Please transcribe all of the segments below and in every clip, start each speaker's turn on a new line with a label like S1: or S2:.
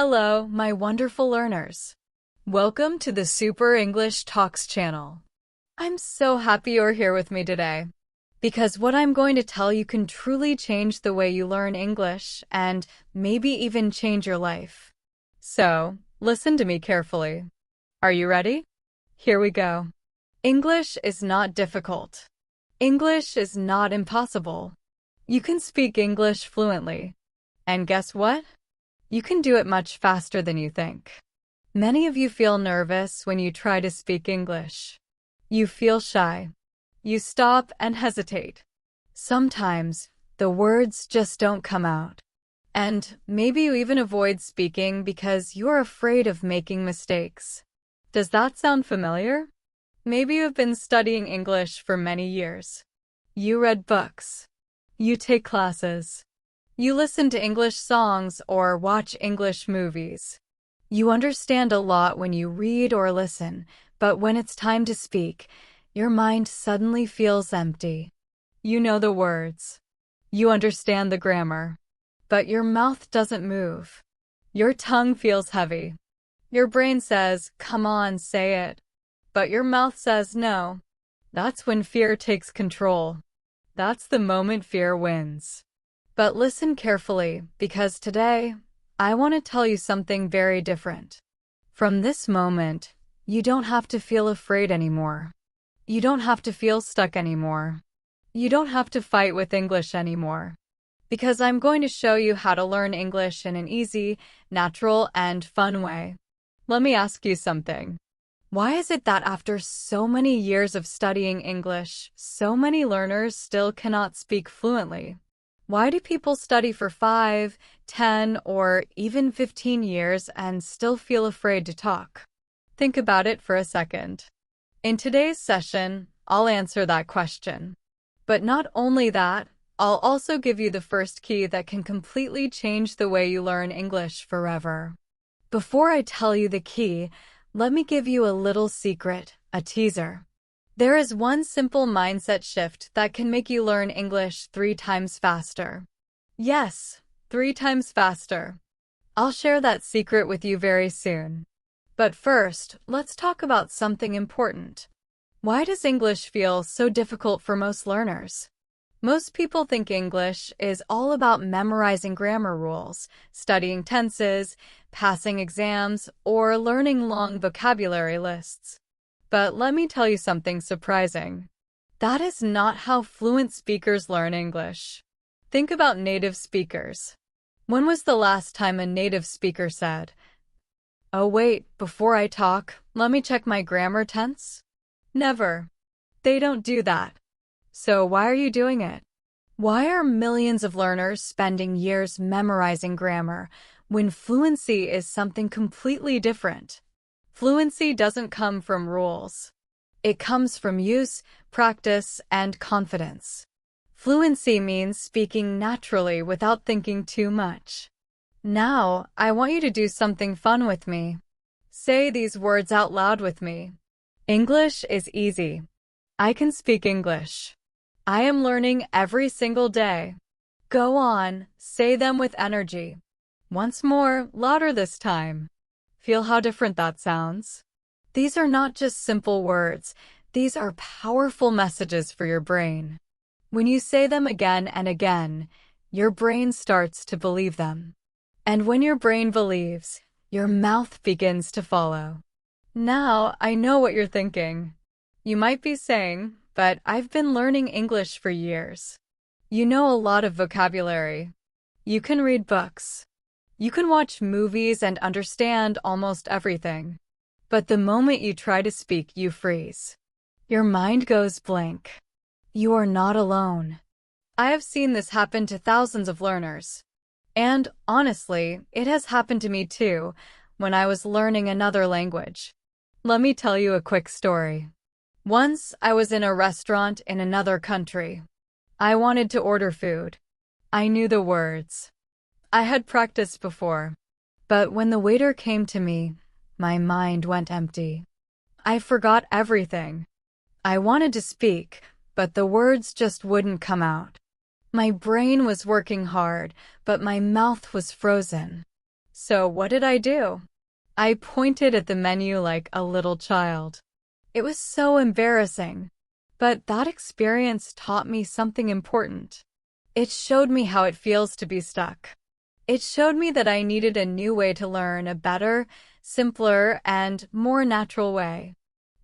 S1: Hello, my wonderful learners. Welcome to the Super English Talks channel. I'm so happy you're here with me today, because what I'm going to tell you can truly change the way you learn English and maybe even change your life. So, listen to me carefully. Are you ready? Here we go. English is not difficult. English is not impossible. You can speak English fluently. And guess what? You can do it much faster than you think. Many of you feel nervous when you try to speak English. You feel shy. You stop and hesitate. Sometimes the words just don't come out. And maybe you even avoid speaking because you're afraid of making mistakes. Does that sound familiar? Maybe you've been studying English for many years. You read books. You take classes. You listen to English songs or watch English movies. You understand a lot when you read or listen, but when it's time to speak, your mind suddenly feels empty. You know the words. You understand the grammar, but your mouth doesn't move. Your tongue feels heavy. Your brain says, "Come on, say it." But your mouth says no. That's when fear takes control. That's the moment fear wins. But listen carefully, because today, I want to tell you something very different. From this moment, you don't have to feel afraid anymore. You don't have to feel stuck anymore. You don't have to fight with English anymore. Because I'm going to show you how to learn English in an easy, natural, and fun way. Let me ask you something. Why is it that after so many years of studying English, so many learners still cannot speak fluently? Why do people study for 5, 10, or even 15 years and still feel afraid to talk? Think about it for a second. In today's session, I'll answer that question. But not only that, I'll also give you the first key that can completely change the way you learn English forever. Before I tell you the key, let me give you a little secret, a teaser. There is one simple mindset shift that can make you learn English 3 times faster. Yes, 3 times faster. I'll share that secret with you very soon. But first, let's talk about something important. Why does English feel so difficult for most learners? Most people think English is all about memorizing grammar rules, studying tenses, passing exams, or learning long vocabulary lists. But let me tell you something surprising. That is not how fluent speakers learn English. Think about native speakers. When was the last time a native speaker said, "Oh wait, before I talk, let me check my grammar tense"? Never. They don't do that. So why are you doing it? Why are millions of learners spending years memorizing grammar when fluency is something completely different? Fluency doesn't come from rules. It comes from use, practice, and confidence. Fluency means speaking naturally without thinking too much. Now, I want you to do something fun with me. Say these words out loud with me. English is easy. I can speak English. I am learning every single day. Go on, say them with energy. Once more, louder this time. Feel how different that sounds? These are not just simple words. These are powerful messages for your brain. When you say them again and again, your brain starts to believe them. And when your brain believes, your mouth begins to follow. Now, I know what you're thinking. You might be saying, "But I've been learning English for years." You know a lot of vocabulary. You can read books. You can watch movies and understand almost everything. But the moment you try to speak, you freeze. Your mind goes blank. You are not alone. I have seen this happen to thousands of learners. And honestly, it has happened to me too, when I was learning another language. Let me tell you a quick story. Once, I was in a restaurant in another country. I wanted to order food. I knew the words. I had practiced before. But when the waiter came to me, my mind went empty. I forgot everything. I wanted to speak, but the words just wouldn't come out. My brain was working hard, but my mouth was frozen. So what did I do? I pointed at the menu like a little child. It was so embarrassing. But that experience taught me something important. It showed me how it feels to be stuck. It showed me that I needed a new way to learn, a better, simpler, and more natural way.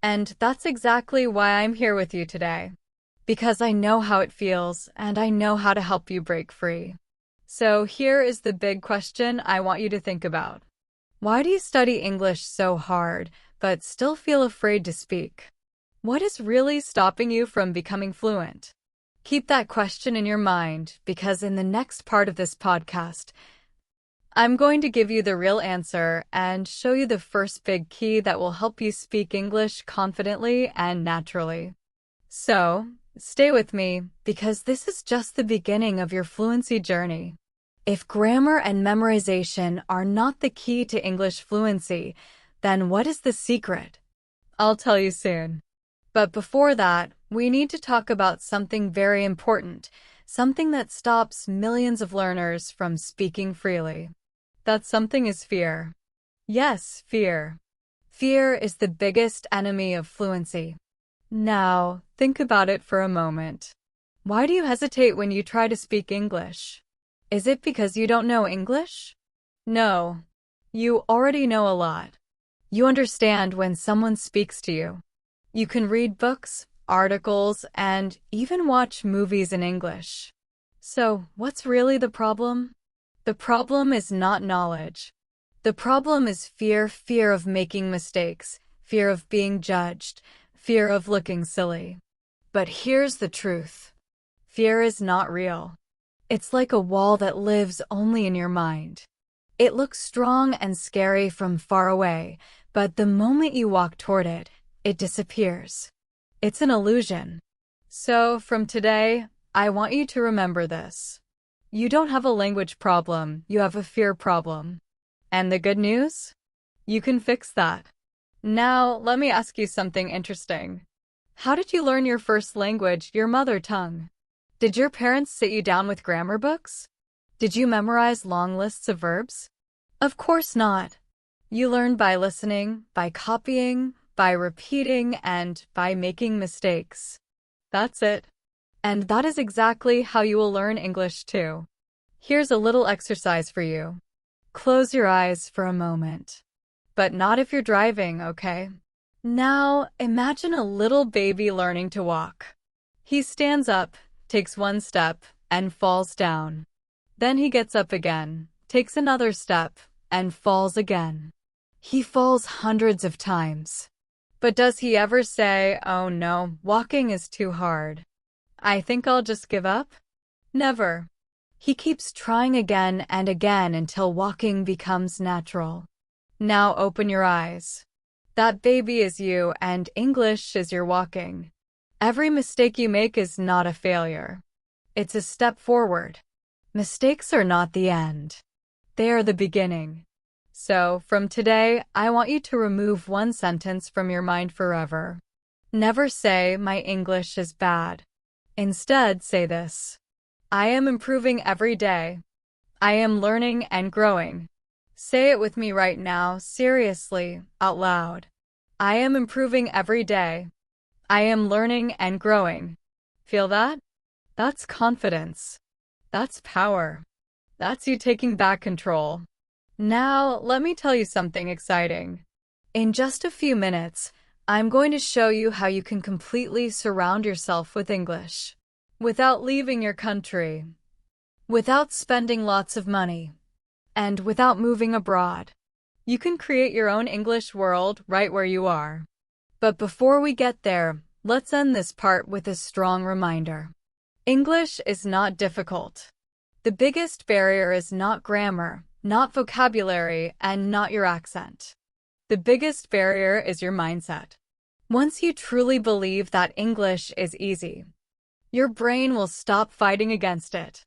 S1: And that's exactly why I'm here with you today. Because I know how it feels, and I know how to help you break free. So here is the big question I want you to think about. Why do you study English so hard, but still feel afraid to speak? What is really stopping you from becoming fluent? Keep that question in your mind, because in the next part of this podcast, I'm going to give you the real answer and show you the first big key that will help you speak English confidently and naturally. So, stay with me, because this is just the beginning of your fluency journey. If grammar and memorization are not the key to English fluency, then what is the secret? I'll tell you soon. But before that, we need to talk about something very important, something that stops millions of learners from speaking freely. That something is fear. Yes, fear. Fear is the biggest enemy of fluency. Now, think about it for a moment. Why do you hesitate when you try to speak English? Is it because you don't know English? No. You already know a lot. You understand when someone speaks to you. You can read books, articles, and even watch movies in English. So, what's really the problem? The problem is not knowledge. The problem is fear of making mistakes, fear of being judged, fear of looking silly. But here's the truth. Fear is not real. It's like a wall that lives only in your mind. It looks strong and scary from far away, but the moment you walk toward it, it disappears. It's an illusion. So, from today, I want you to remember this. You don't have a language problem, you have a fear problem. And the good news? You can fix that. Now, let me ask you something interesting. How did you learn your first language, your mother tongue? Did your parents sit you down with grammar books? Did you memorize long lists of verbs? Of course not. You learn by listening, by copying, by repeating, and by making mistakes. That's it. And that is exactly how you will learn English too. Here's a little exercise for you. Close your eyes for a moment. But not if you're driving, okay? Now, imagine a little baby learning to walk. He stands up, takes one step, and falls down. Then he gets up again, takes another step, and falls again. He falls hundreds of times. But does he ever say, "Oh no, walking is too hard. I think I'll just give up"? Never. He keeps trying again and again until walking becomes natural. Now open your eyes. That baby is you, and English is your walking. Every mistake you make is not a failure. It's a step forward. Mistakes are not the end. They are the beginning. So, from today, I want you to remove one sentence from your mind forever. Never say, "My English is bad." Instead, say this: I am improving every day. I am learning and growing. Say it with me right now, seriously, out loud. I am improving every day. I am learning and growing. Feel that? That's confidence. That's power. That's you taking back control. Now, let me tell you something exciting. In just a few minutes, I'm going to show you how you can completely surround yourself with English. Without leaving your country. Without spending lots of money. And without moving abroad. You can create your own English world right where you are. But before we get there, let's end this part with a strong reminder. English is not difficult. The biggest barrier is not grammar, not vocabulary, and not your accent. The biggest barrier is your mindset. Once you truly believe that English is easy, your brain will stop fighting against it.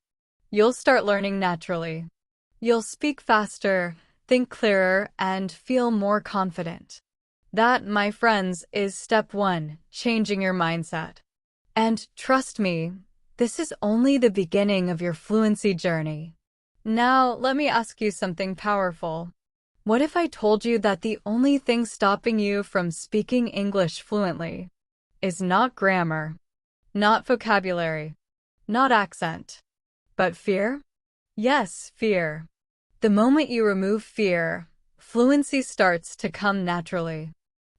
S1: You'll start learning naturally. You'll speak faster, think clearer, and feel more confident. That, my friends, is step one, changing your mindset. And trust me, this is only the beginning of your fluency journey. Now, let me ask you something powerful. What if I told you that the only thing stopping you from speaking English fluently is not grammar, not vocabulary, not accent, but fear? Yes, fear. The moment you remove fear, fluency starts to come naturally.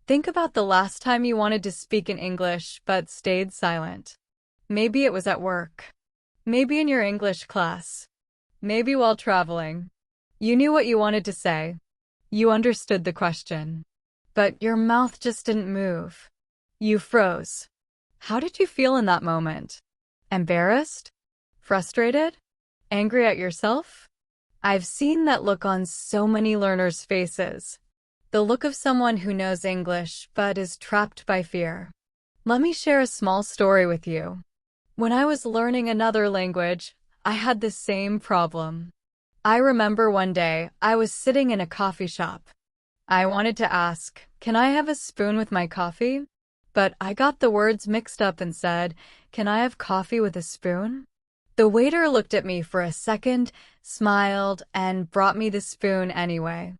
S1: Think about the last time you wanted to speak in English but stayed silent. Maybe it was at work. Maybe in your English class. Maybe while traveling. You knew what you wanted to say. You understood the question. But your mouth just didn't move. You froze. How did you feel in that moment? Embarrassed? Frustrated? Angry at yourself? I've seen that look on so many learners' faces. The look of someone who knows English but is trapped by fear. Let me share a small story with you. When I was learning another language, I had the same problem. I remember one day I was sitting in a coffee shop. I wanted to ask, "Can I have a spoon with my coffee?" But I got the words mixed up and said, "Can I have coffee with a spoon?" The waiter looked at me for a second, smiled, and brought me the spoon anyway.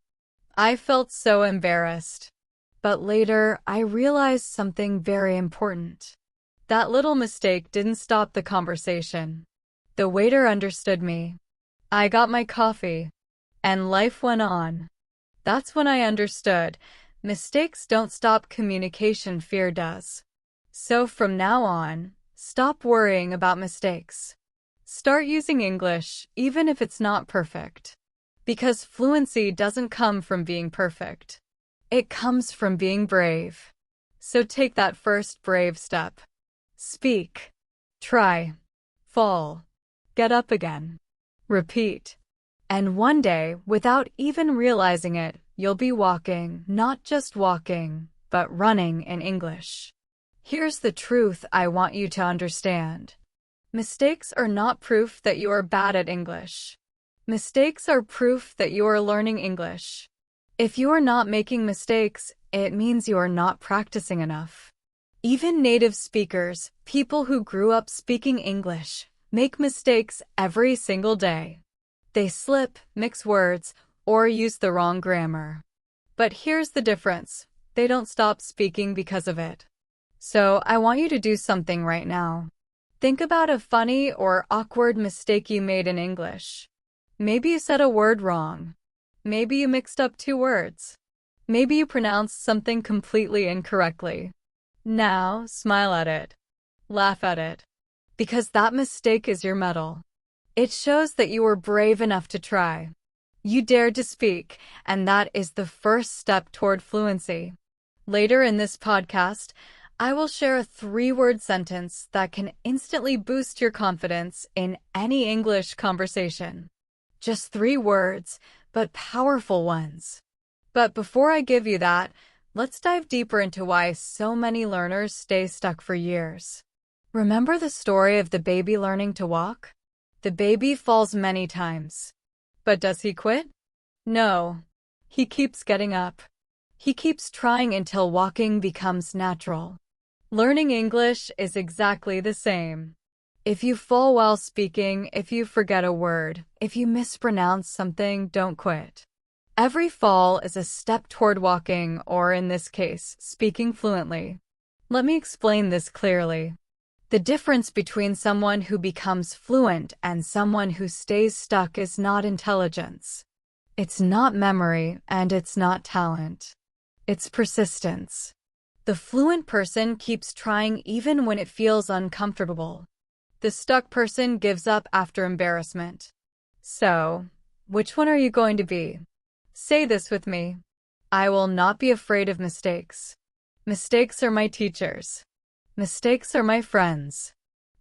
S1: I felt so embarrassed. But later, I realized something very important. That little mistake didn't stop the conversation. The waiter understood me. I got my coffee, and life went on. That's when I understood. Mistakes don't stop communication, fear does. So from now on, stop worrying about mistakes. Start using English, even if it's not perfect. Because fluency doesn't come from being perfect. It comes from being brave. So take that first brave step. Speak. Try. Fall. Get up again. Repeat. And one day, without even realizing it, you'll be walking, not just walking, but running in English. Here's the truth I want you to understand. Mistakes are not proof that you are bad at English. Mistakes are proof that you are learning English. If you are not making mistakes, it means you are not practicing enough. Even native speakers, people who grew up speaking English, make mistakes every single day. They slip, mix words, or use the wrong grammar. But here's the difference. They don't stop speaking because of it. So I want you to do something right now. Think about a funny or awkward mistake you made in English. Maybe you said a word wrong. Maybe you mixed up two words. Maybe you pronounced something completely incorrectly. Now, smile at it. Laugh at it. Because that mistake is your medal. It shows that you were brave enough to try. You dared to speak, and that is the first step toward fluency. Later in this podcast, I will share a 3-word sentence that can instantly boost your confidence in any English conversation. Just 3 words, but powerful ones. But before I give you that, let's dive deeper into why so many learners stay stuck for years. Remember the story of the baby learning to walk? The baby falls many times. But does he quit? No. He keeps getting up. He keeps trying until walking becomes natural. Learning English is exactly the same. If you fall while speaking, if you forget a word, if you mispronounce something, don't quit. Every fall is a step toward walking, or in this case, speaking fluently. Let me explain this clearly. The difference between someone who becomes fluent and someone who stays stuck is not intelligence. It's not memory, and it's not talent. It's persistence. The fluent person keeps trying even when it feels uncomfortable. The stuck person gives up after embarrassment. So, which one are you going to be? Say this with me. I will not be afraid of mistakes. Mistakes are my teachers. Mistakes are my friends.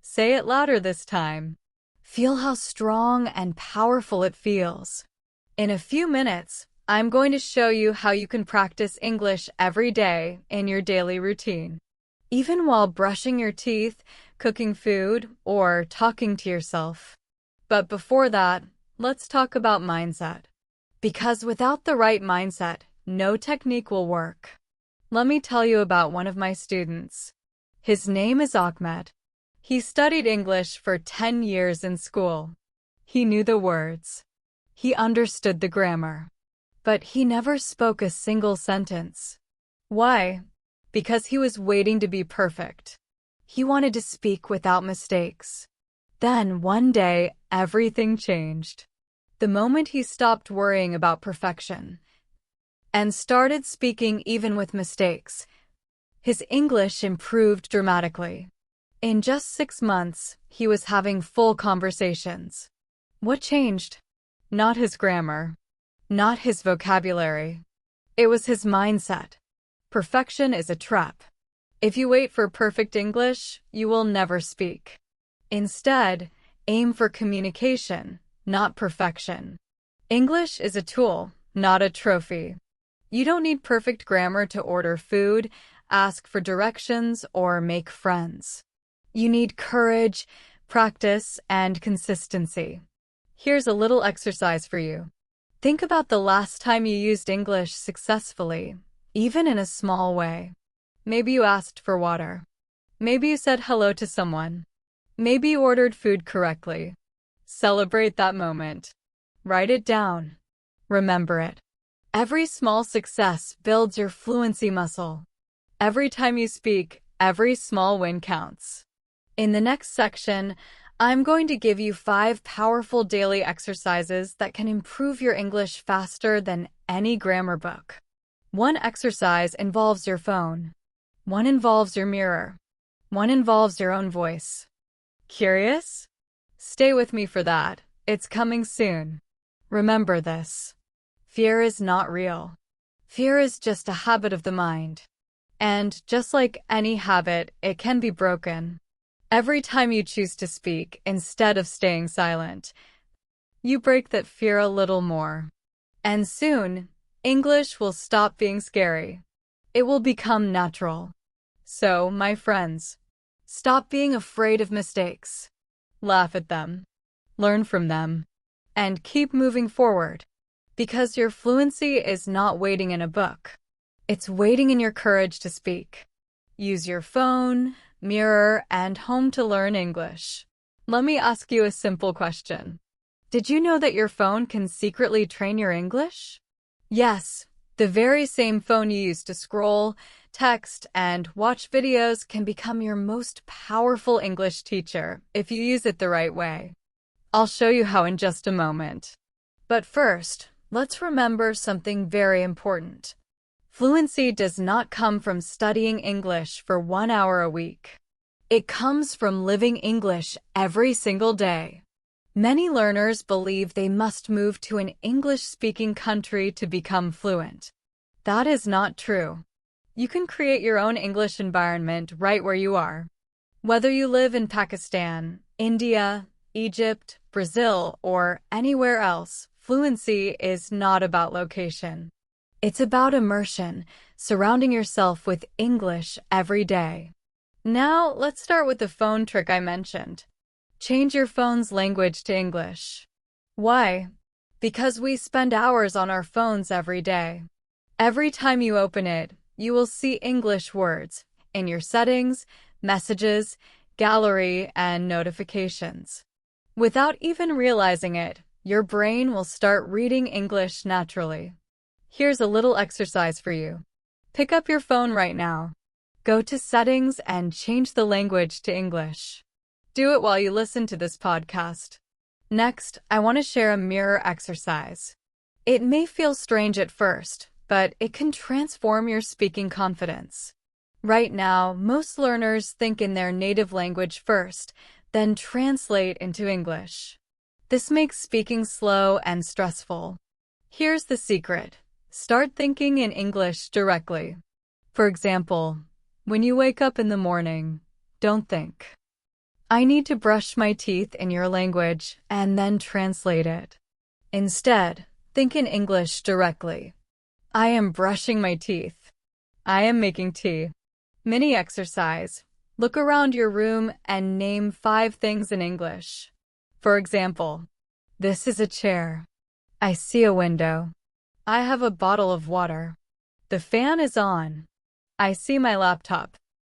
S1: Say it louder this time. Feel how strong and powerful it feels. In a few minutes, I'm going to show you how you can practice English every day in your daily routine. Even while brushing your teeth, cooking food, or talking to yourself. But before that, let's talk about mindset. Because without the right mindset, no technique will work. Let me tell you about one of my students. His name is Ahmed. He studied English for 10 years in school. He knew the words. He understood the grammar, but he never spoke a single sentence. Why? Because he was waiting to be perfect. He wanted to speak without mistakes. Then, one day, everything changed. The moment he stopped worrying about perfection and started speaking even with mistakes, his English improved dramatically. In just 6 months, he was having full conversations. What changed? Not his grammar, not his vocabulary. It was his mindset. Perfection is a trap. If you wait for perfect English, you will never speak. Instead, aim for communication, not perfection. English is a tool, not a trophy. You don't need perfect grammar to order food, ask for directions, or make friends. You need courage, practice, and consistency. Here's a little exercise for you. Think about the last time you used English successfully, even in a small way. Maybe you asked for water. Maybe you said hello to someone. Maybe you ordered food correctly. Celebrate that moment. Write it down. Remember it. Every small success builds your fluency muscle. Every time you speak, every small win counts. In the next section, I'm going to give you 5 powerful daily exercises that can improve your English faster than any grammar book. One exercise involves your phone. One involves your mirror. One involves your own voice. Curious? Stay with me for that. It's coming soon. Remember this. Fear is not real. Fear is just a habit of the mind. And just like any habit, it can be broken. Every time you choose to speak instead of staying silent, you break that fear a little more. And soon, English will stop being scary. It will become natural. So, my friends, stop being afraid of mistakes. Laugh at them. Learn from them. And keep moving forward. Because your fluency is not waiting in a book. It's waiting in your courage to speak. Use your phone, mirror, and home to learn English. Let me ask you a simple question. Did you know that your phone can secretly train your English? Yes, the very same phone you use to scroll, text, and watch videos can become your most powerful English teacher if you use it the right way. I'll show you how in just a moment. But first, let's remember something very important. Fluency does not come from studying English for 1 hour a week. It comes from living English every single day. Many learners believe they must move to an English-speaking country to become fluent. That is not true. You can create your own English environment right where you are. Whether you live in Pakistan, India, Egypt, Brazil, or anywhere else, fluency is not about location. It's about immersion, surrounding yourself with English every day. Now, let's start with the phone trick I mentioned. Change your phone's language to English. Why? Because we spend hours on our phones every day. Every time you open it, you will see English words in your settings, messages, gallery, and notifications. Without even realizing it, your brain will start reading English naturally. Here's a little exercise for you. Pick up your phone right now. Go to Settings and change the language to English. Do it while you listen to this podcast. Next, I want to share a mirror exercise. It may feel strange at first, but it can transform your speaking confidence. Right now, most learners think in their native language first, then translate into English. This makes speaking slow and stressful. Here's the secret. Start thinking in English directly. For example, when you wake up in the morning, don't think, I need to brush my teeth in your language and then translate it. Instead, think in English directly. I am brushing my teeth. I am making tea. Mini exercise. Look around your room and name 5 things in English. For example, this is a chair. I see a window. I have a bottle of water. The fan is on. I see my laptop.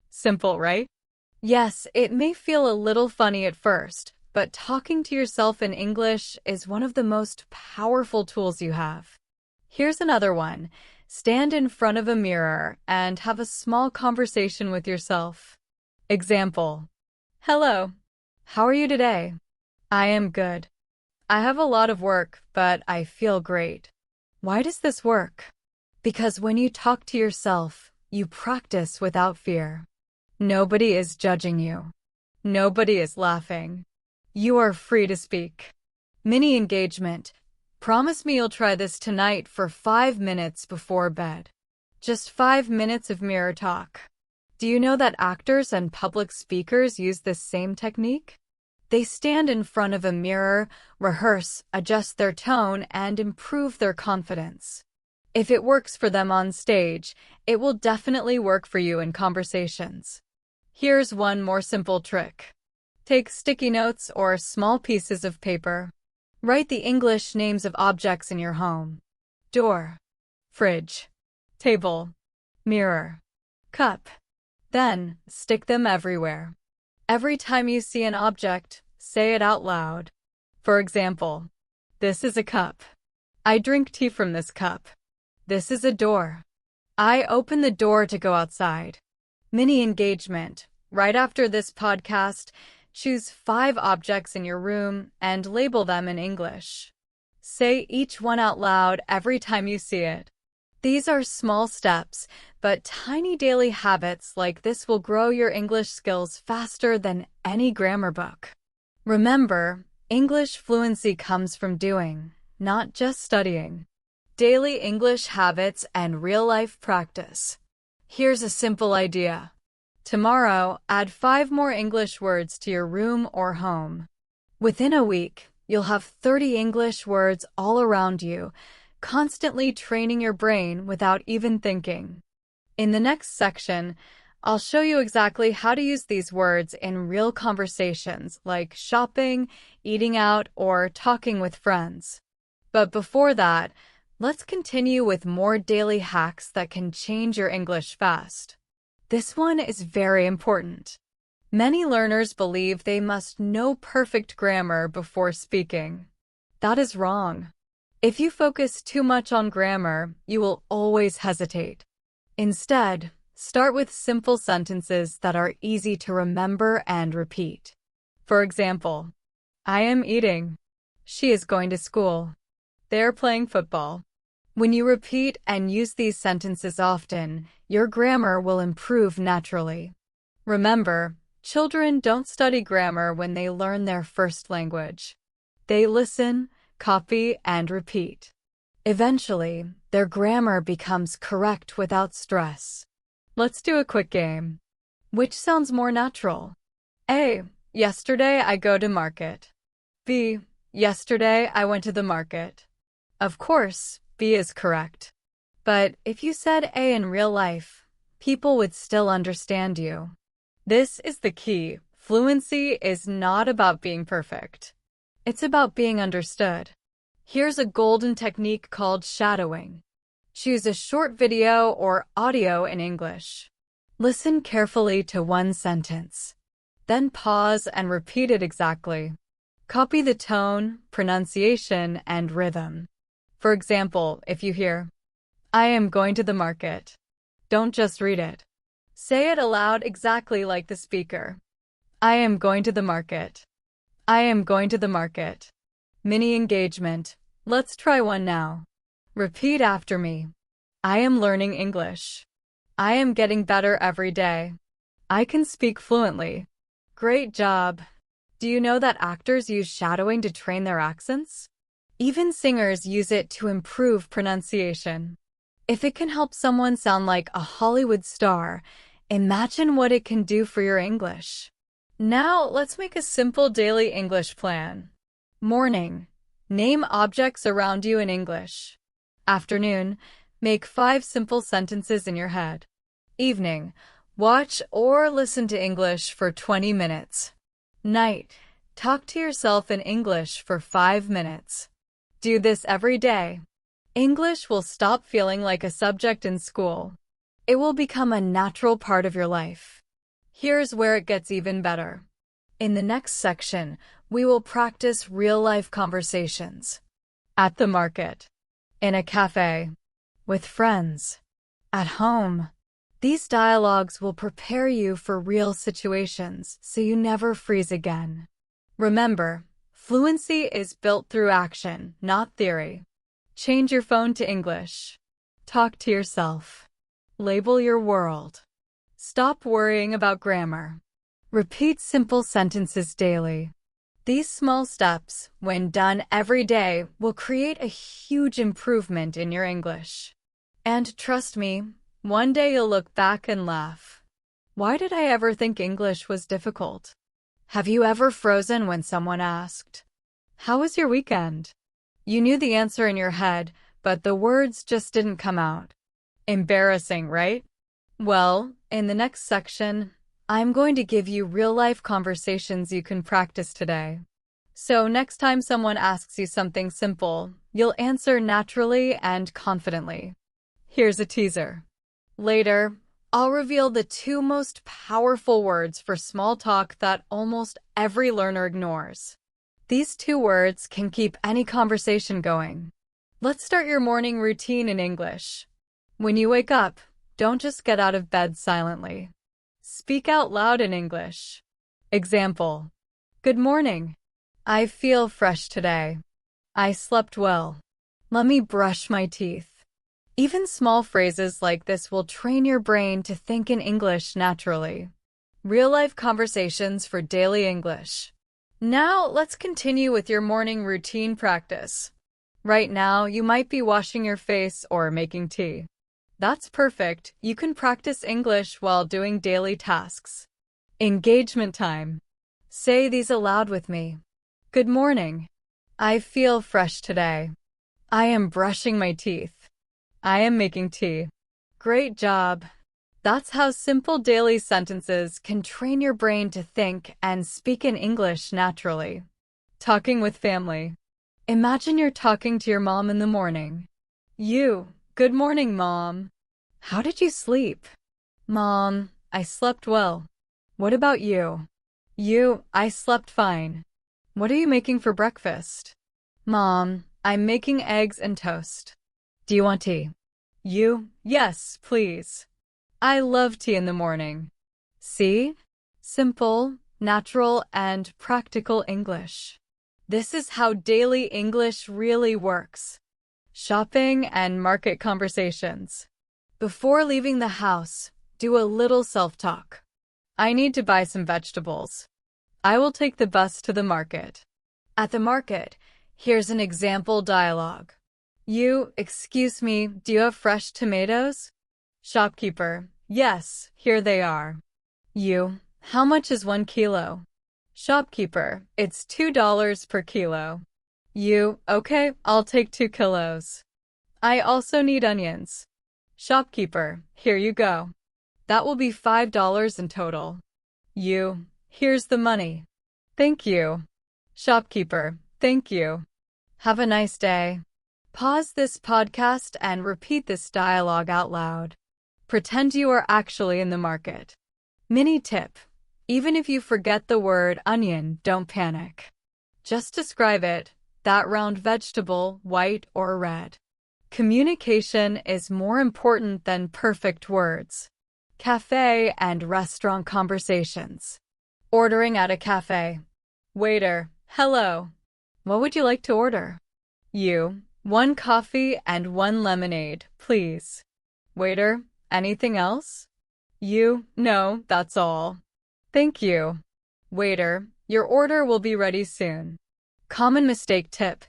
S1: Simple, right? Yes, it may feel a little funny at first, but talking to yourself in English is one of the most powerful tools you have. Here's another one. Stand in front of a mirror and have a small conversation with yourself. Example: Hello. How are you today? I am good. I have a lot of work, but I feel great. Why does this work? Because when you talk to yourself, you practice without fear. Nobody is judging you. Nobody is laughing. You are free to speak. Mini engagement. Promise me you'll try this tonight for 5 minutes before bed. Just 5 minutes of mirror talk. Do you know that actors and public speakers use this same technique? They stand in front of a mirror, rehearse, adjust their tone, and improve their confidence. If it works for them on stage, it will definitely work for you in conversations. Here's one more simple trick. Take sticky notes or small pieces of paper. Write the English names of objects in your home. Door, fridge, table, mirror, cup. Then, stick them everywhere. Every time you see an object, say it out loud. For example, this is a cup. I drink tea from this cup. This is a door. I open the door to go outside. Mini engagement. Right after this podcast, choose 5 objects in your room and label them in English. Say each one out loud every time you see it. These are small steps, but tiny daily habits like this will grow your English skills faster than any grammar book. Remember, English fluency comes from doing, not just studying. Daily English habits and real-life practice. Here's a simple idea. Tomorrow, add 5 more English words to your room or home. Within a week, you'll have 30 English words all around you, constantly training your brain without even thinking. In the next section, I'll show you exactly how to use these words in real conversations like shopping, eating out, or talking with friends. But before that, let's continue with more daily hacks that can change your English fast. This one is very important. Many learners believe they must know perfect grammar before speaking. That is wrong. If you focus too much on grammar, you will always hesitate. Instead, start with simple sentences that are easy to remember and repeat. For example, I am eating. She is going to school. They are playing football. When you repeat and use these sentences often, your grammar will improve naturally. Remember, children don't study grammar when they learn their first language. They listen, copy, and repeat. Eventually, their grammar becomes correct without stress. Let's do a quick game. Which sounds more natural? A. Yesterday I go to market. B. Yesterday I went to the market. Of course, B is correct. But if you said A in real life, people would still understand you. This is the key. Fluency is not about being perfect. It's about being understood. Here's a golden technique called shadowing. Choose a short video or audio in English. Listen carefully to one sentence. Then pause and repeat it exactly. Copy the tone, pronunciation, and rhythm. For example, if you hear, I am going to the market, don't just read it. Say it aloud exactly like the speaker. I am going to the market. I am going to the market. Mini engagement. Let's try one now. Repeat after me. I am learning English. I am getting better every day. I can speak fluently. Great job. Do you know that actors use shadowing to train their accents? Even singers use it to improve pronunciation. If it can help someone sound like a Hollywood star, imagine what it can do for your English. Now, let's make a simple daily English plan. Morning. Name objects around you in English. Afternoon. Make 5 simple sentences in your head. Evening. Watch or listen to English for 20 minutes. Night. Talk to yourself in English for 5 minutes. Do this every day. English will stop feeling like a subject in school. It will become a natural part of your life. Here's where it gets even better. In the next section, we will practice real-life conversations. At the market, in a cafe, with friends, at home. These dialogues will prepare you for real situations so you never freeze again. Remember, fluency is built through action, not theory. Change your phone to English. Talk to yourself. Label your world. Stop worrying about grammar. Repeat simple sentences daily. These small steps, when done every day, will create a huge improvement in your English. And trust me, one day you'll look back and laugh. Why did I ever think English was difficult? Have you ever frozen when someone asked, "How was your weekend?" You knew the answer in your head, but the words just didn't come out. Embarrassing, right? Well, in the next section, I'm going to give you real-life conversations you can practice today. So next time someone asks you something simple, you'll answer naturally and confidently. Here's a teaser. Later, I'll reveal the 2 most powerful words for small talk that almost every learner ignores. These 2 words can keep any conversation going. Let's start your morning routine in English. When you wake up, don't just get out of bed silently. Speak out loud in English. Example: Good morning. I feel fresh today. I slept well. Let me brush my teeth. Even small phrases like this will train your brain to think in English naturally. Real-life conversations for daily English. Now, let's continue with your morning routine practice. Right now, you might be washing your face or making tea. That's perfect. You can practice English while doing daily tasks. Engagement time. Say these aloud with me. Good morning. I feel fresh today. I am brushing my teeth. I am making tea. Great job. That's how simple daily sentences can train your brain to think and speak in English naturally. Talking with family. Imagine you're talking to your mom in the morning. Good morning, Mom. How did you sleep? Mom, I slept well. What about you? I slept fine. What are you making for breakfast? Mom, I'm making eggs and toast. Do you want tea? Yes, please. I love tea in the morning. See? Simple, natural, and practical English. This is how daily English really works. Shopping and market conversations. Before leaving the house, do a little self-talk. I need to buy some vegetables. I will take the bus to the market. At the market, here's an example dialogue. Excuse me, do you have fresh tomatoes? Shopkeeper, yes, here they are. How much is 1 kilo? Shopkeeper, it's $2 per kilo. Okay, I'll take 2 kilos. I also need onions. Shopkeeper, here you go. That will be $5 in total. Here's the money. Thank you. Shopkeeper, thank you. Have a nice day. Pause this podcast and repeat this dialogue out loud. Pretend you are actually in the market. Mini tip: even if you forget the word onion, don't panic. Just describe it, that round vegetable, white or red. Communication is more important than perfect words. Cafe and restaurant conversations. Ordering at a cafe. Waiter, hello. What would you like to order? 1 coffee and 1 lemonade, please. Waiter, anything else? No, that's all. Thank you. Waiter, your order will be ready soon. Common mistake tip: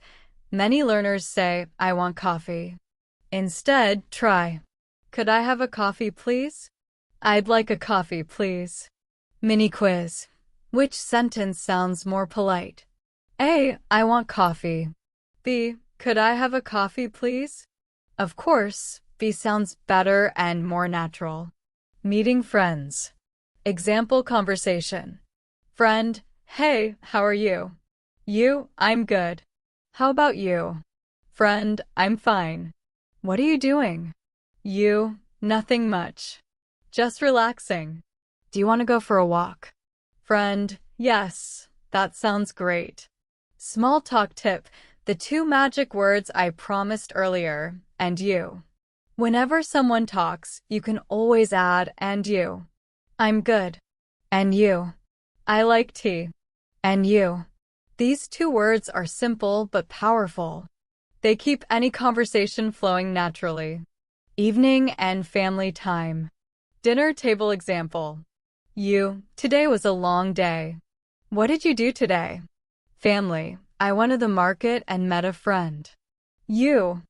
S1: many learners say, I want coffee. Instead, try, could I have a coffee, please? I'd like a coffee, please. Mini quiz. Which sentence sounds more polite? A, I want coffee. B, could I have a coffee, please? Of course, B sounds better and more natural. Meeting friends. Example conversation. Friend, hey, how are you? I'm good. How about you? Friend, I'm fine. What are you doing? Nothing much. Just relaxing. Do you want to go for a walk? Friend, Yes, that sounds great. Small talk tip, the two magic words I promised earlier, and you. Whenever someone talks, you can always add, and you. I'm good. And you. I like tea. And you. These two words are simple but powerful. They keep any conversation flowing naturally. Evening and family time. Dinner table example. You, today was a long day. What did you do today? Family, I went to the market and met a friend. You,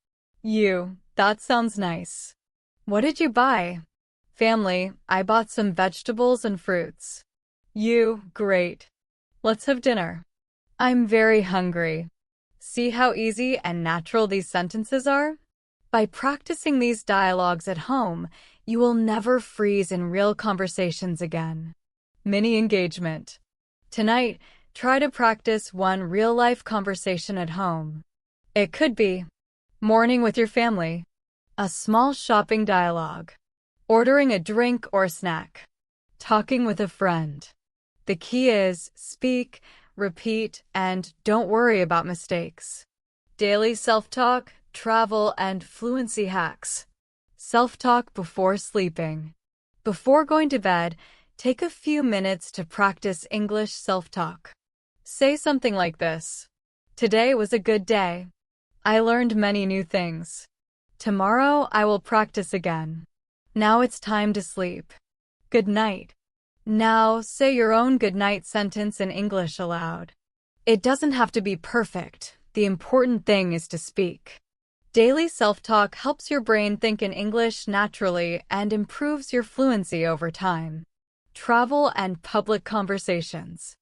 S1: that sounds nice. What did you buy? Family, I bought some vegetables and fruits. You, great. Let's have dinner. I'm very hungry. See how easy and natural these sentences are? By practicing these dialogues at home, you will never freeze in real conversations again. Mini engagement. Tonight, try to practice one real-life conversation at home. It could be morning with your family, a small shopping dialogue, ordering a drink or snack, talking with a friend. The key is speak, repeat, and don't worry about mistakes. Daily self-talk, travel, and fluency hacks. Self-talk before sleeping. Before going to bed, take a few minutes to practice English self-talk. Say something like this. Today was a good day. I learned many new things. Tomorrow I will practice again. Now it's time to sleep. Good night. Now say your own good night sentence in English aloud. It doesn't have to be perfect. The important thing is to speak. Daily self-talk helps your brain think in English naturally and improves your fluency over time. Travel and public conversations.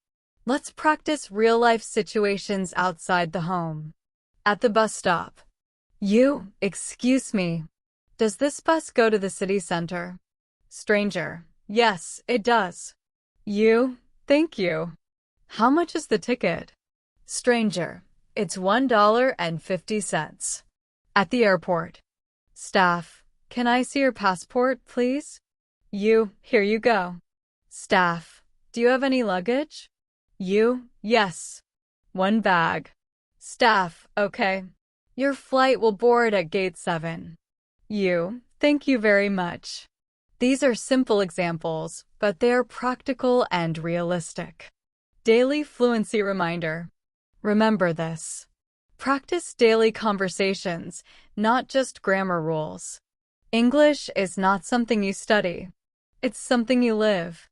S1: Let's practice real-life situations outside the home. At the bus stop. You, excuse me. Does this bus go to the city center? Stranger. Yes, it does. You, thank you. How much is the ticket? Stranger. It's $1.50. At the airport. Staff. Can I see your passport, please? You, here you go. Staff. Do you have any luggage? You, yes. One bag. Staff, okay. Your flight will board at gate 7. You, thank you very much. These are simple examples, but they are practical and realistic. Daily fluency reminder. Remember this. Practice daily conversations, not just grammar rules. English is not something you study. It's something you live.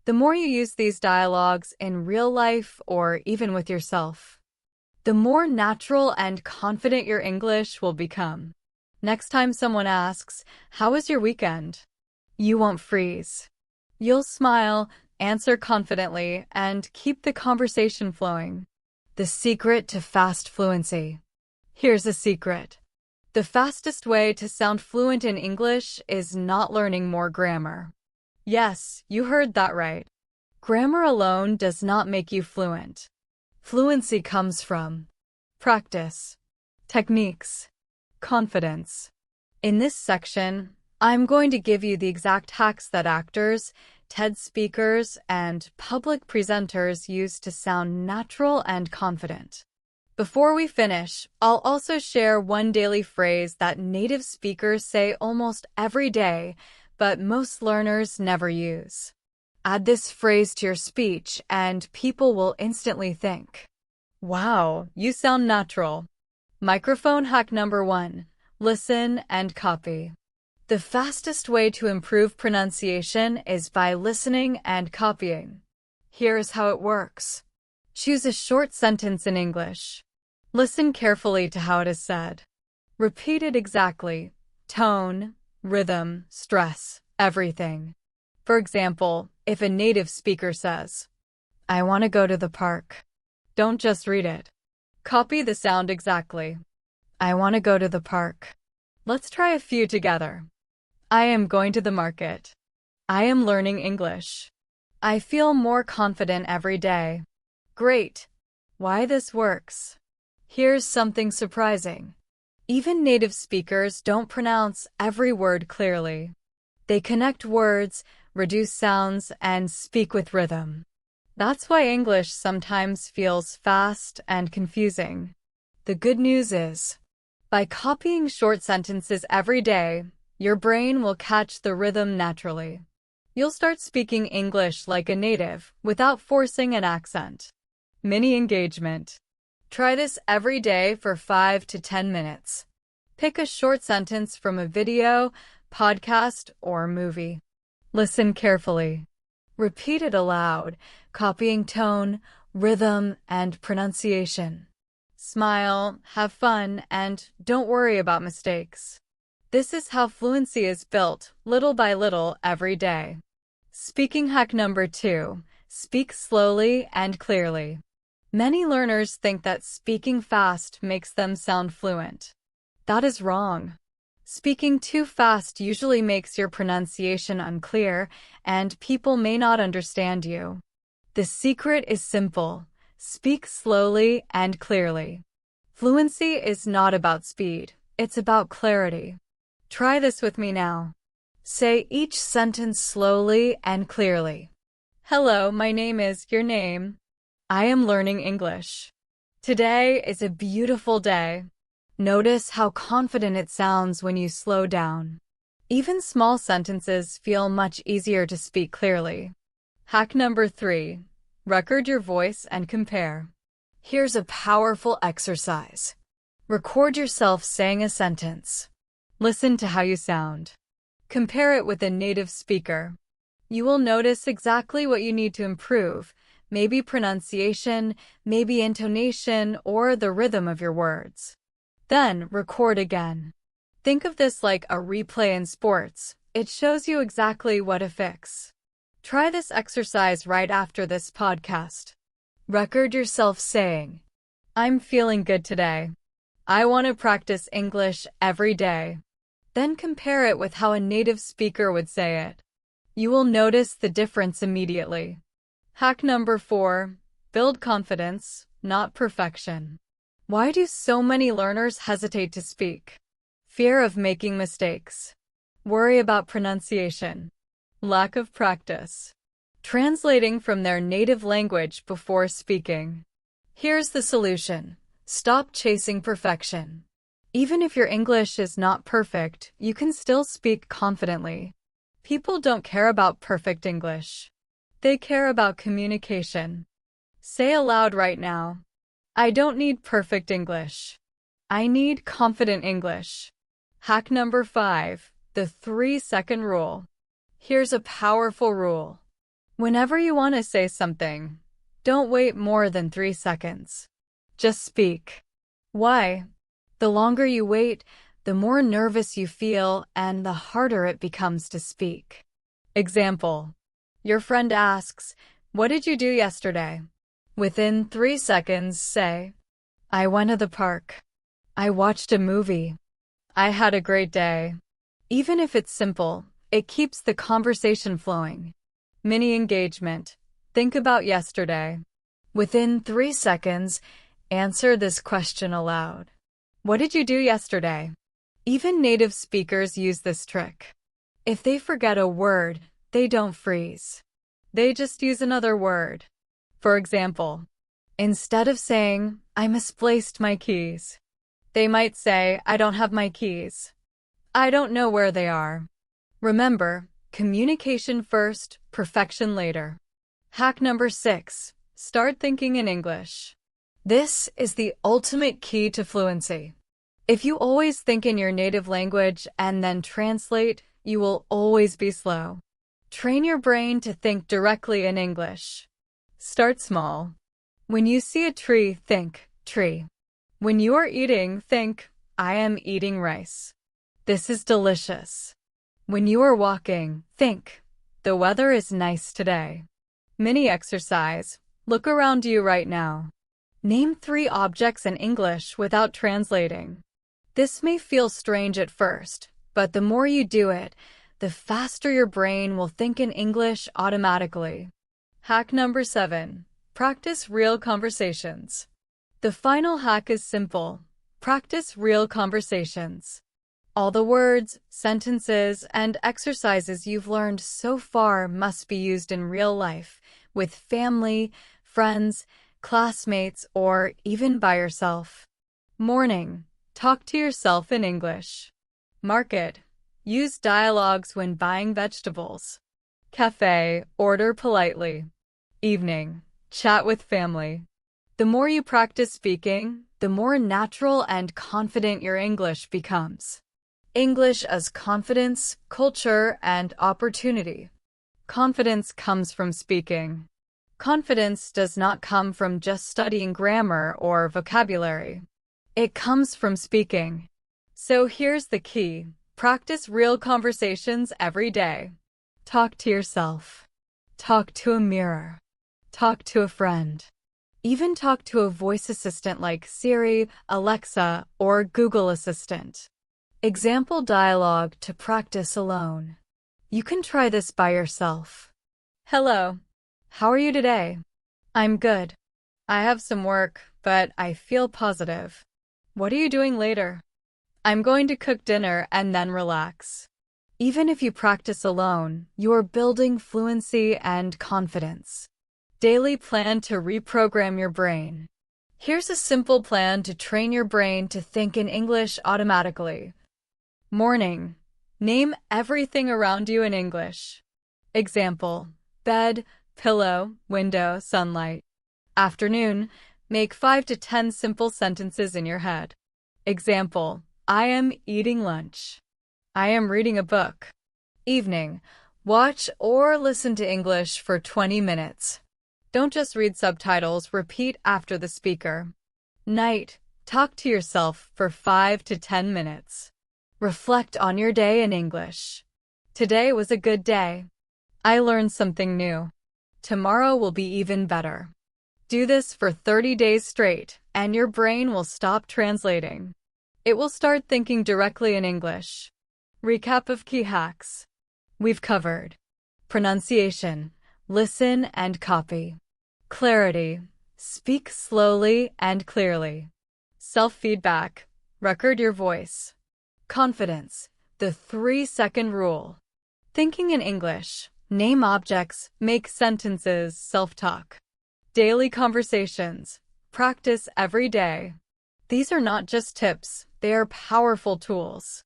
S1: The more you use these dialogues in real life or even with yourself, the more natural and confident your English will become. Next time someone asks, "How was your weekend?" you won't freeze. You'll smile, answer confidently, and keep the conversation flowing. The secret to fast fluency. Here's a secret. The fastest way to sound fluent in English is not learning more grammar. Yes, you heard that right. Grammar alone does not make you fluent. Fluency comes from practice, techniques, confidence. In this section, I'm going to give you the exact hacks that actors, TED speakers, and public presenters use to sound natural and confident. Before we finish, I'll also share one daily phrase that native speakers say almost every day, but most learners never use. Add this phrase to your speech, and people will instantly think, "Wow, you sound natural." Microphone hack number 1. Listen and copy. The fastest way to improve pronunciation is by listening and copying. Here's how it works. Choose a short sentence in English. Listen carefully to how it is said. Repeat it exactly. Tone, rhythm, stress, everything. For example, if a native speaker says, "I want to go to the park," don't just read it. Copy the sound exactly. I want to go to the park. Let's try a few together. I am going to the market. I am learning English. I feel more confident every day. Great. Why this works. Here's something surprising. Even native speakers don't pronounce every word clearly. They connect words, reduce sounds, and speak with rhythm. That's why English sometimes feels fast and confusing. The good news is, by copying short sentences every day, your brain will catch the rhythm naturally. You'll start speaking English like a native without forcing an accent. Mini engagement. Try this every day for 5 to 10 minutes. Pick a short sentence from a video, podcast, or movie. Listen carefully. Repeat it aloud, copying tone, rhythm, and pronunciation. Smile, have fun, and don't worry about mistakes. This is how fluency is built, little by little, every day. Speaking hack number 2, speak slowly and clearly. Many learners think that speaking fast makes them sound fluent. That is wrong. Speaking too fast usually makes your pronunciation unclear, and people may not understand you. The secret is simple. Speak slowly and clearly. Fluency is not about speed, it's about clarity. Try this with me now. Say each sentence slowly and clearly. Hello, my name is your name. I am learning English. Today is a beautiful day. Notice how confident it sounds when you slow down. Even small sentences feel much easier to speak clearly. Hack number 3. Record your voice and compare. Here's a powerful exercise. Record yourself saying a sentence. Listen to how you sound. Compare it with a native speaker. You will notice exactly what you need to improve, maybe pronunciation, maybe intonation, or the rhythm of your words. Then record again. Think of this like a replay in sports. It shows you exactly what to fix. Try this exercise right after this podcast. Record yourself saying, I'm feeling good today. I want to practice English every day. Then compare it with how a native speaker would say it. You will notice the difference immediately. Hack number 4, build confidence, not perfection. Why do so many learners hesitate to speak? Fear of making mistakes. Worry about pronunciation. Lack of practice. Translating from their native language before speaking. Here's the solution. Stop chasing perfection. Even if your English is not perfect, you can still speak confidently. People don't care about perfect English. They care about communication. Say aloud right now, I don't need perfect English. I need confident English. Hack number 5, the 3-second rule. Here's a powerful rule. Whenever you want to say something, don't wait more than 3 seconds. Just speak. Why? The longer you wait, the more nervous you feel and the harder it becomes to speak. Example. Your friend asks, what did you do yesterday? Within 3 seconds, say, I went to the park. I watched a movie. I had a great day. Even if it's simple, it keeps the conversation flowing. Mini engagement. Think about yesterday. Within 3 seconds, answer this question aloud. What did you do yesterday? Even native speakers use this trick. If they forget a word, they don't freeze. They just use another word. For example, instead of saying, I misplaced my keys, they might say, I don't have my keys. I don't know where they are. Remember, communication first, perfection later. Hack number 6, start thinking in English. This is the ultimate key to fluency. If you always think in your native language and then translate, you will always be slow. Train your brain to think directly in English. Start small. When you see a tree, think, tree. When you are eating, think, I am eating rice. This is delicious. When you are walking, think, the weather is nice today. Mini exercise. Look around you right now. Name 3 objects in English without translating. This may feel strange at first, but the more you do it, the faster your brain will think in English automatically. Hack number 7. Practice real conversations. The final hack is simple. Practice real conversations. All the words, sentences, and exercises you've learned so far must be used in real life, with family, friends, classmates, or even by yourself. Morning. Talk to yourself in English. Market. Use dialogues when buying vegetables. Cafe. Order politely. Evening. Chat with family. The more you practice speaking, the more natural and confident your English becomes. English as confidence, culture, and opportunity. Confidence comes from speaking. Confidence does not come from just studying grammar or vocabulary. It comes from speaking. So here's the key. Practice real conversations every day. Talk to yourself. Talk to a mirror. Talk to a friend. Even talk to a voice assistant like Siri, Alexa, or Google Assistant. Example dialogue to practice alone. You can try this by yourself. Hello. How are you today? I'm good. I have some work, but I feel positive. What are you doing later? I'm going to cook dinner and then relax. Even if you practice alone, you're building fluency and confidence. Daily plan to reprogram your brain. Here's a simple plan to train your brain to think in English automatically. Morning. Name everything around you in English. Example: bed, pillow, window, sunlight. Afternoon. Make 5 to 10 simple sentences in your head. Example: I am eating lunch. I am reading a book. Evening. Watch or listen to English for 20 minutes. Don't just read subtitles, repeat after the speaker. Night. Talk to yourself for 5 to 10 minutes. Reflect on your day in English. Today was a good day. I learned something new. Tomorrow will be even better. Do this for 30 days straight, and your brain will stop translating. It will start thinking directly in English. Recap of key hacks. We've covered pronunciation, listen and copy. Clarity, speak slowly and clearly. Self-feedback, record your voice. Confidence, the 3-second rule. Thinking in English, name objects, make sentences, self-talk. Daily conversations, practice every day. These are not just tips, they are powerful tools.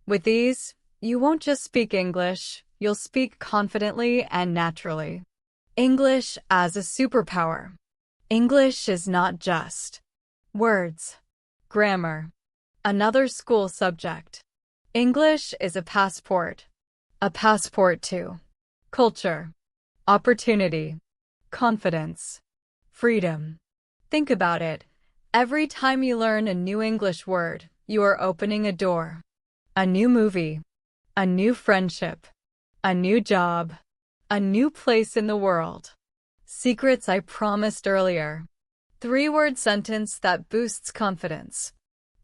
S1: With these, you won't just speak English, you'll speak confidently and naturally. English as a superpower. English is not just words, grammar, another school subject. English is a passport to culture, opportunity, confidence, freedom. Think about it. Every time you learn a new English word, you are opening a door. A new movie, a new friendship, a new job, a new place in the world. Secrets I promised earlier. 3-word sentence that boosts confidence.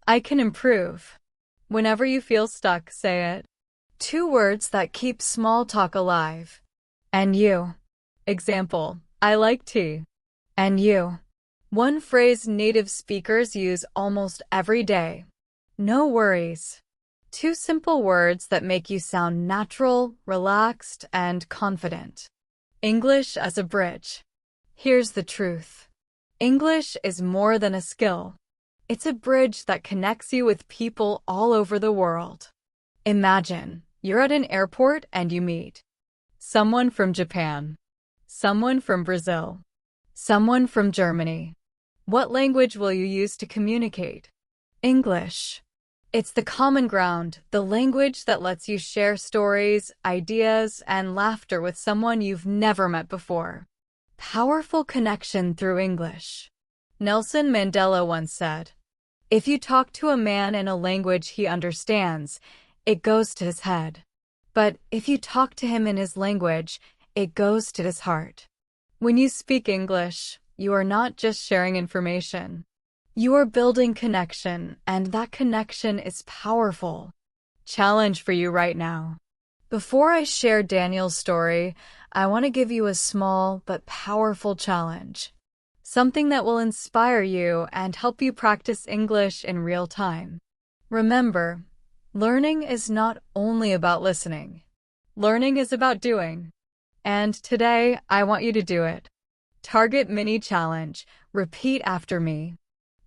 S1: I can improve. Whenever you feel stuck, say it. 2 words that keep small talk alive. And you. Example: I like tea. And you. 1 phrase native speakers use almost every day. No worries. 2 simple words that make you sound natural, relaxed, and confident. English as a bridge. Here's the truth. English is more than a skill. It's a bridge that connects you with people all over the world. Imagine, you're at an airport and you meet someone from Japan, someone from Brazil, someone from Germany. What language will you use to communicate? English. It's the common ground, the language that lets you share stories, ideas, and laughter with someone you've never met before. Powerful connection through English. Nelson Mandela once said, "If you talk to a man in a language he understands, it goes to his head. But if you talk to him in his language, it goes to his heart." When you speak English, you are not just sharing information. You are building connection, and that connection is powerful. Challenge for you right now. Before I share Daniel's story, I want to give you a small but powerful challenge. Something that will inspire you and help you practice English in real time. Remember, learning is not only about listening. Learning is about doing. And today, I want you to do it. Target mini challenge. Repeat after me.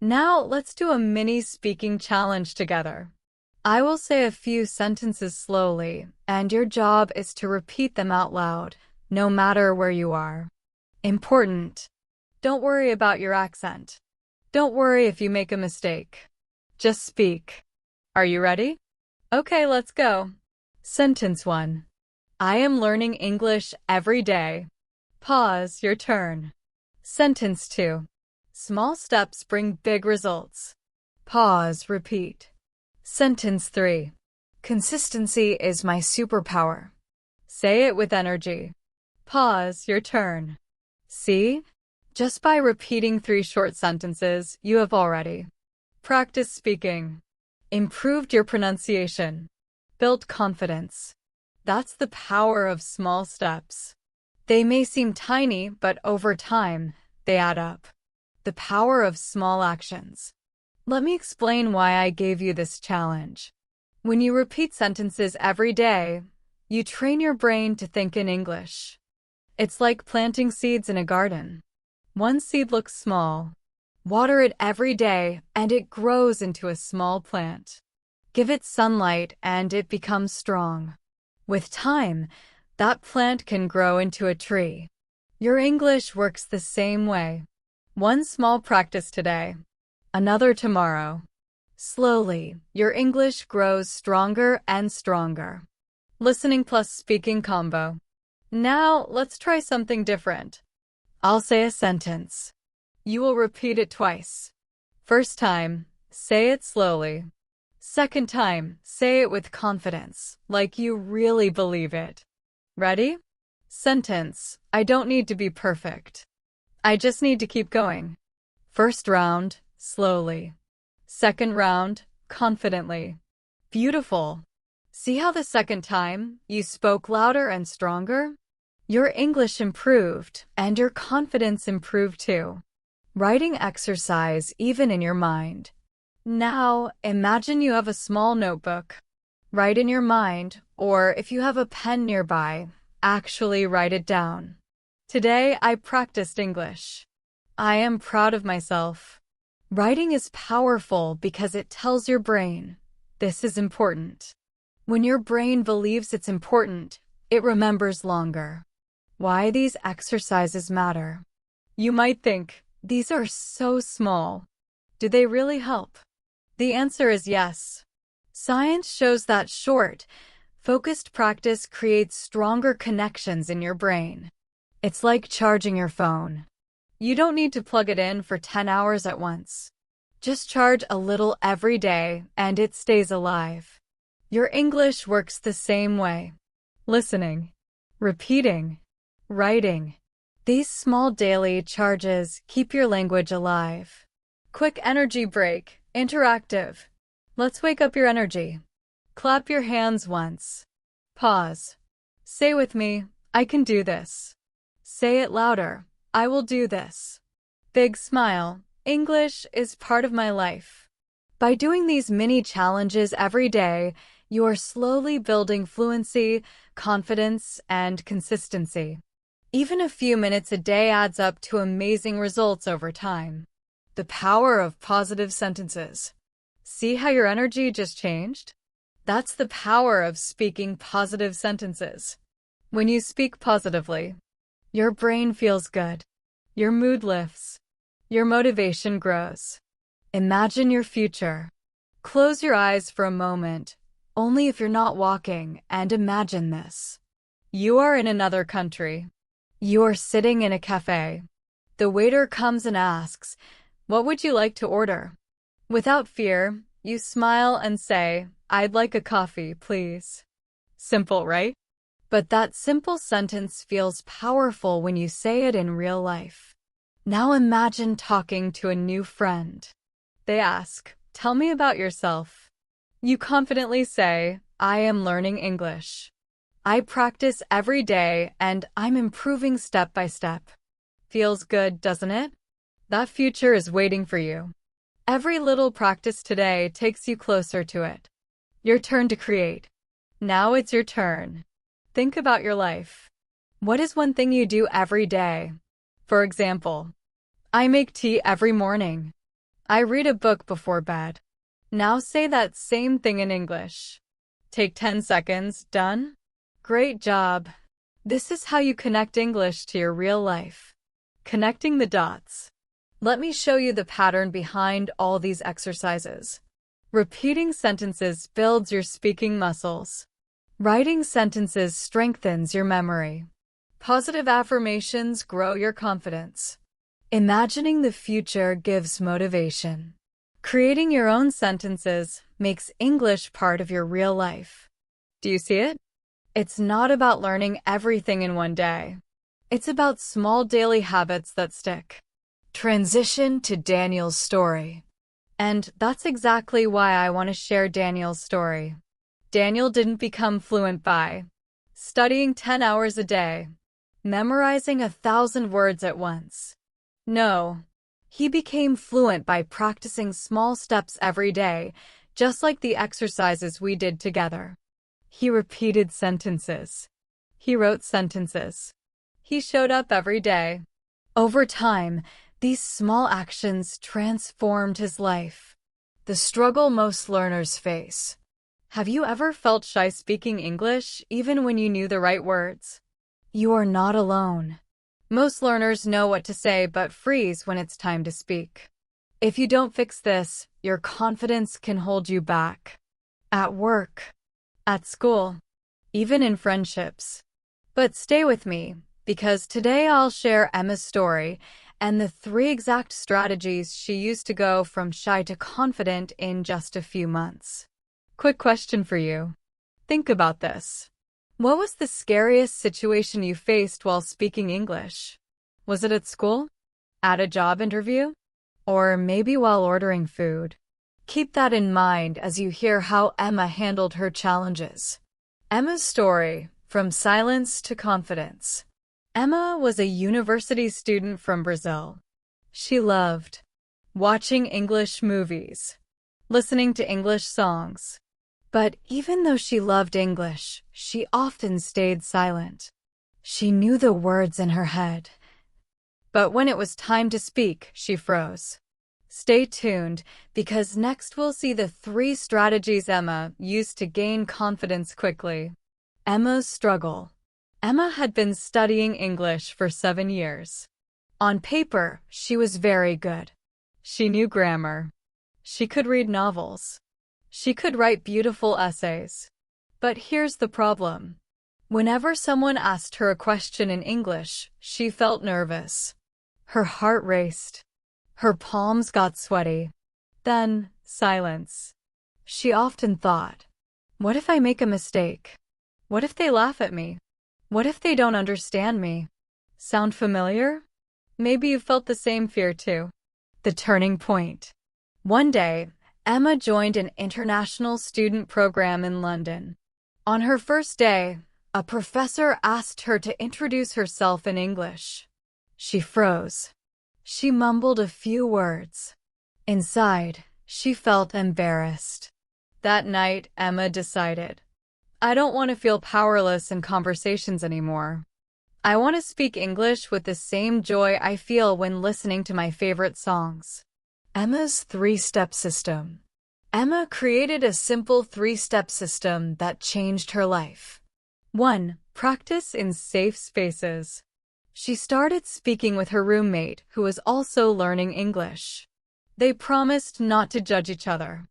S1: Now let's do a mini speaking challenge together. I will say a few sentences slowly, and your job is to repeat them out loud, no matter where you are. Important. Don't worry about your accent. Don't worry if you make a mistake. Just speak. Are you ready? Okay, let's go. Sentence 1. I am learning English every day. Pause, your turn. Sentence 2. Small steps bring big results. Pause, repeat. Sentence 3. Consistency is my superpower. Say it with energy. Pause, your turn. See? Just by repeating 3 short sentences, you have already practiced speaking, improved your pronunciation, built confidence. That's the power of small steps. They may seem tiny, but over time, they add up. The power of small actions. Let me explain why I gave you this challenge. When you repeat sentences every day, you train your brain to think in English. It's like planting seeds in a garden. One seed looks small. Water it every day, and it grows into a small plant. Give it sunlight, and it becomes strong. With time, that plant can grow into a tree. Your English works the same way. One small practice today, another tomorrow. Slowly, your English grows stronger and stronger. Listening plus speaking combo. Now, let's try something different. I'll say a sentence. You will repeat it twice. First time, say it slowly. Second time, say it with confidence, like you really believe it. Ready? Sentence. I don't need to be perfect. I just need to keep going. First round, slowly. Second round, confidently. Beautiful. See how the second time you spoke louder and stronger? Your English improved, and your confidence improved too. Writing exercise even in your mind. Now, imagine you have a small notebook. Write in your mind, or if you have a pen nearby, actually write it down. Today, I practiced English. I am proud of myself. Writing is powerful because it tells your brain, this is important. When your brain believes it's important, it remembers longer. Why these exercises matter? You might think, these are so small. Do they really help? The answer is yes. Science shows that short, focused practice creates stronger connections in your brain. It's like charging your phone. You don't need to plug it in for 10 hours at once. Just charge a little every day and it stays alive. Your English works the same way. Listening, repeating, writing. These small daily charges keep your language alive. Quick energy break, interactive. Let's wake up your energy. Clap your hands once. Pause. Say with me, I can do this. Say it louder. I will do this. Big smile. English is part of my life. By doing these mini challenges every day, you are slowly building fluency, confidence, and consistency. Even a few minutes a day adds up to amazing results over time. The power of positive sentences. See how your energy just changed? That's the power of speaking positive sentences. When you speak positively, your brain feels good. Your mood lifts. Your motivation grows. Imagine your future. Close your eyes for a moment, only if you're not walking, and imagine this. You are in another country. You are sitting in a cafe. The waiter comes and asks, "What would you like to order?" Without fear, you smile and say, "I'd like a coffee, please." Simple, right? But that simple sentence feels powerful when you say it in real life. Now imagine talking to a new friend. They ask, "Tell me about yourself." You confidently say, "I am learning English. I practice every day and I'm improving step by step." Feels good, doesn't it? That future is waiting for you. Every little practice today takes you closer to it. Your turn to create. Now it's your turn. Think about your life. What is one thing you do every day? For example, I make tea every morning. I read a book before bed. Now say that same thing in English. Take 10 seconds. Done? Great job. This is how you connect English to your real life. Connecting the dots. Let me show you the pattern behind all these exercises. Repeating sentences builds your speaking muscles. Writing sentences strengthens your memory. Positive affirmations grow your confidence. Imagining the future gives motivation. Creating your own sentences makes English part of your real life. Do you see it? It's not about learning everything in one day. It's about small daily habits that stick. Transition to Daniel's story. And that's exactly why I want to share Daniel's story. Daniel didn't become fluent by studying 10 hours a day, memorizing 1,000 words at once. No, he became fluent by practicing small steps every day, just like the exercises we did together. He repeated sentences. He wrote sentences. He showed up every day. Over time, these small actions transformed his life. The struggle most learners face. Have you ever felt shy speaking English, even when you knew the right words? You are not alone. Most learners know what to say but freeze when it's time to speak. If you don't fix this, your confidence can hold you back. At work, at school, even in friendships. But stay with me, because today I'll share Emma's story and the 3 exact strategies she used to go from shy to confident in just a few months. Quick question for you. Think about this. What was the scariest situation you faced while speaking English? Was it at school? At a job interview? Or maybe while ordering food? Keep that in mind as you hear how Emma handled her challenges. Emma's story, from silence to confidence. Emma was a university student from Brazil. She loved watching English movies, listening to English songs. But even though she loved English, she often stayed silent. She knew the words in her head. But when it was time to speak, she froze. Stay tuned, because next we'll see the 3 strategies Emma used to gain confidence quickly. Emma's struggle. Emma had been studying English for 7 years. On paper, she was very good. She knew grammar. She could read novels. She could write beautiful essays. But here's the problem. Whenever someone asked her a question in English, she felt nervous. Her heart raced. Her palms got sweaty. Then, silence. She often thought, what if I make a mistake? What if they laugh at me? What if they don't understand me? Sound familiar? Maybe you felt the same fear too. The turning point. One day, Emma joined an international student program in London. On her first day, a professor asked her to introduce herself in English. She froze. She mumbled a few words. Inside, she felt embarrassed. That night, Emma decided, I don't want to feel powerless in conversations anymore. I want to speak English with the same joy I feel when listening to my favorite songs. Emma's 3-step system. Emma created a simple 3-step system that changed her life. 1. Practice in safe spaces. She started speaking with her roommate, who was also learning English. They promised not to judge each other.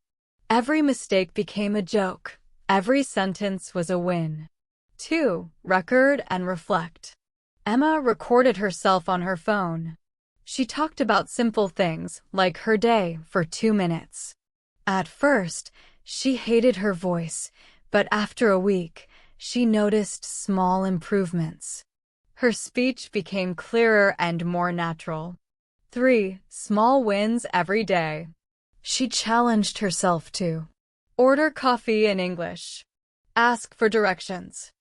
S1: Every mistake became a joke. Every sentence was a win. 2. Record and reflect. Emma recorded herself on her phone. She talked about simple things, like her day, for 2 minutes. At first, she hated her voice, but after a week, she noticed small improvements. Her speech became clearer and more natural. 3. Small wins every day. She challenged herself to order coffee in English, ask for directions,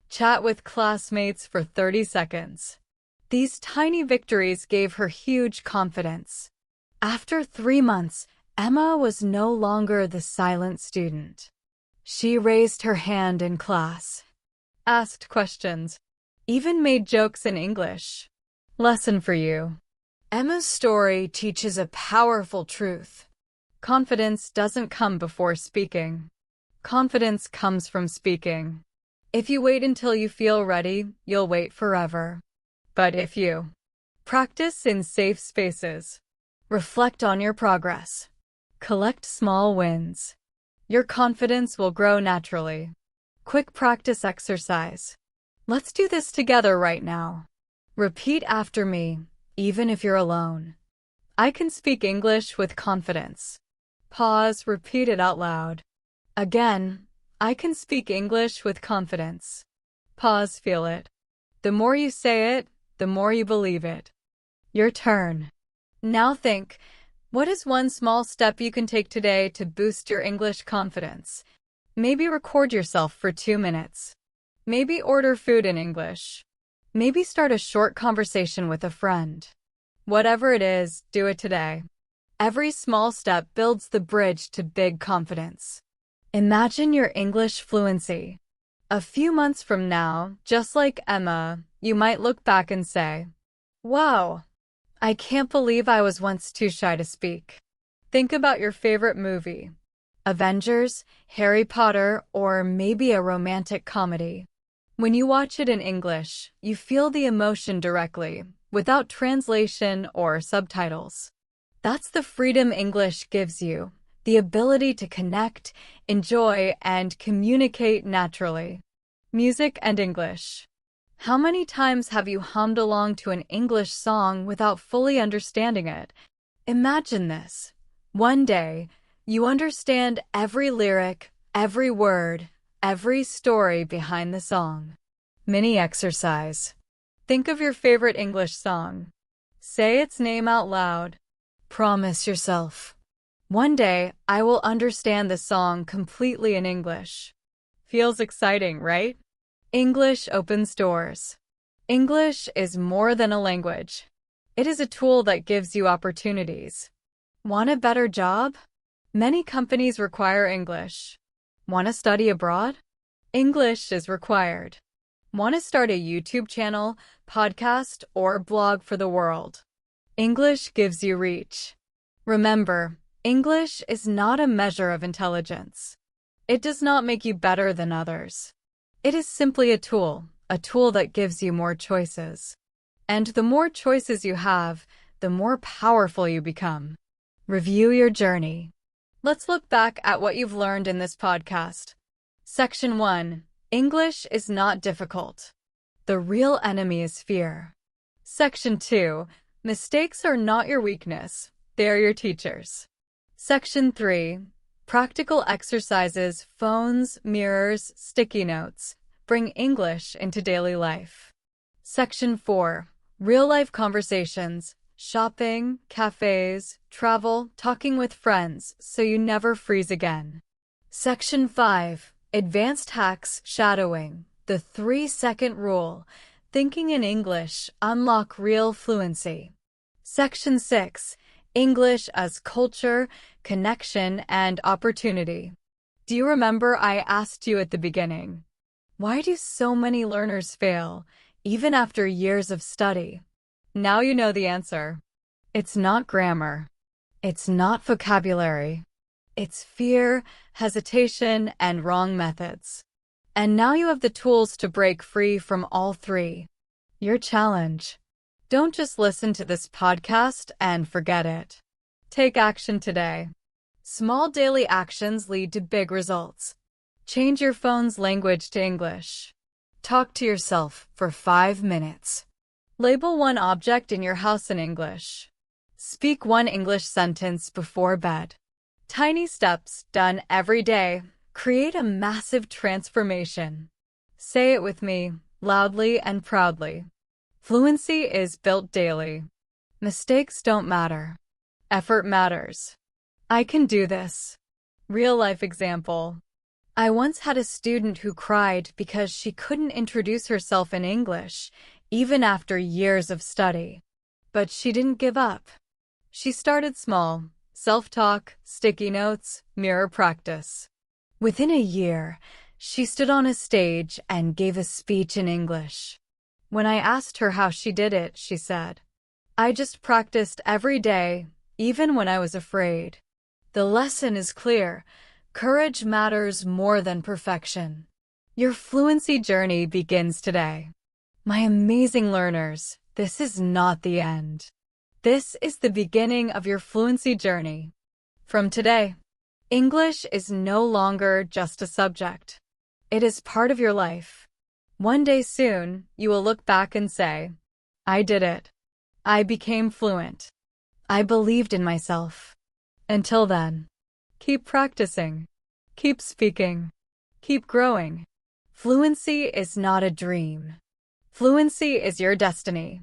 S1: chat with classmates for 30 seconds. These tiny victories gave her huge confidence. After 3 months, Emma was no longer the silent student. She raised her hand in class, asked questions, even made jokes in English. Lesson for you. Emma's story teaches a powerful truth. Confidence doesn't come before speaking. Confidence comes from speaking. If you wait until you feel ready, you'll wait forever. But if you practice in safe spaces, reflect on your progress, collect small wins, your confidence will grow naturally. Quick practice exercise. Let's do this together right now. Repeat after me, even if you're alone. I can speak English with confidence. Pause, repeat it out loud. Again, I can speak English with confidence. Pause, feel it. The more you say it, the more you believe it. Your turn. Now think, what is one small step you can take today to boost your English confidence? Maybe record yourself for 2 minutes. Maybe order food in English. Maybe start a short conversation with a friend. Whatever it is, do it today. Every small step builds the bridge to big confidence. Imagine your English fluency. A few months from now, just like Emma, you might look back and say, "Wow, I can't believe I was once too shy to speak." Think about your favorite movie. Avengers, Harry Potter, or maybe a romantic comedy. When you watch it in English, you feel the emotion directly, without translation or subtitles. That's the freedom English gives you, the ability to connect, enjoy, and communicate naturally. Music and English. How many times have you hummed along to an English song without fully understanding it? Imagine this. One day, you understand every lyric, every word, every story behind the song. Mini exercise. Think of your favorite English song. Say its name out loud. Promise yourself, one day I will understand the song completely in English. Feels exciting, right? English opens doors. English is more than a language. It is a tool that gives you opportunities. Want a better job? Many companies require English. Want to study abroad? English is required. Want to start a YouTube channel, podcast, or blog for the world? English gives you reach. Remember, English is not a measure of intelligence. It does not make you better than others. It is simply a tool that gives you more choices. And the more choices you have, the more powerful you become. Review your journey. Let's look back at what you've learned in this podcast. Section 1. English is not difficult. The real enemy is fear. Section 2. Mistakes are not your weakness. They are your teachers. Section 3. Practical exercises, phones, mirrors, sticky notes. Bring English into daily life. Section 4. Real-life conversations. Shopping, cafes, travel, talking with friends, so you never freeze again. Section 5. Advanced hacks, shadowing. The 3-second rule. Thinking in English, unlock real fluency. Section 6. English as culture, connection, and opportunity. Do you remember I asked you at the beginning, why do so many learners fail, even after years of study? Now you know the answer. It's not grammar. It's not vocabulary. It's fear, hesitation, and wrong methods. And now you have the tools to break free from all 3. Your challenge. Don't just listen to this podcast and forget it. Take action today. Small daily actions lead to big results. Change your phone's language to English. Talk to yourself for 5 minutes. Label one object in your house in English. Speak one English sentence before bed. Tiny steps done every day create a massive transformation. Say it with me, loudly and proudly. Fluency is built daily. Mistakes don't matter. Effort matters. I can do this. Real-life example. I once had a student who cried because she couldn't introduce herself in English, even after years of study. But she didn't give up. She started small. Self-talk, sticky notes, mirror practice. Within a year, she stood on a stage and gave a speech in English. When I asked her how she did it, she said, "I just practiced every day, even when I was afraid." The lesson is clear. Courage matters more than perfection. Your fluency journey begins today. My amazing learners, this is not the end. This is the beginning of your fluency journey. From today, English is no longer just a subject. It is part of your life. One day soon, you will look back and say, "I did it. I became fluent. I believed in myself." Until then, keep practicing, keep speaking, keep growing. Fluency is not a dream. Fluency is your destiny.